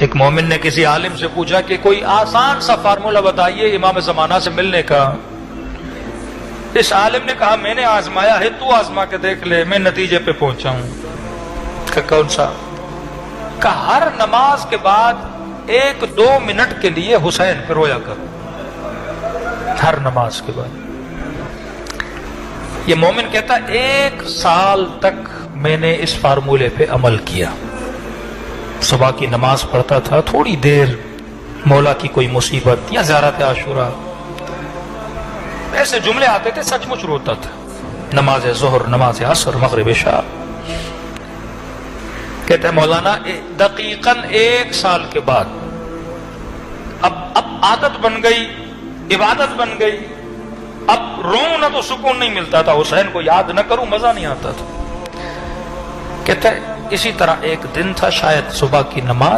ایک مومن نے کسی عالم سے پوچھا کہ کوئی آسان سا فارمولہ بتائیے امام زمانہ سے ملنے کا۔ اس عالم نے کہا میں نے آزمایا ہے، تو آزما کے دیکھ لے، میں نتیجے پہ پہنچا ہوں۔ کہ کون سا؟ کہ ہر نماز کے بعد 1-2 منٹ کے لیے حسین پہ رویا کر، ہر نماز کے بعد۔ یہ مومن کہتا 1 سال تک میں نے اس فارمولے پہ عمل کیا، صبح کی نماز پڑھتا تھا تھوڑی دیر، مولا کی کوئی مصیبت یا زیارت عاشورہ، ایسے جملے آتے تھے، سچ مچ روتا تھا۔ نماز ظہر، نماز عصر، مغرب، عشاء۔ کہتے ہیں مولانا دقیقاً 1 سال کے بعد اب عادت بن گئی، عبادت بن گئی، اب روؤں نہ تو سکون نہیں ملتا تھا، حسین کو یاد نہ کروں مزہ نہیں آتا تھا۔ کہتے ہیں اسی طرح ایک دن تھا، شاید صبح کی نماز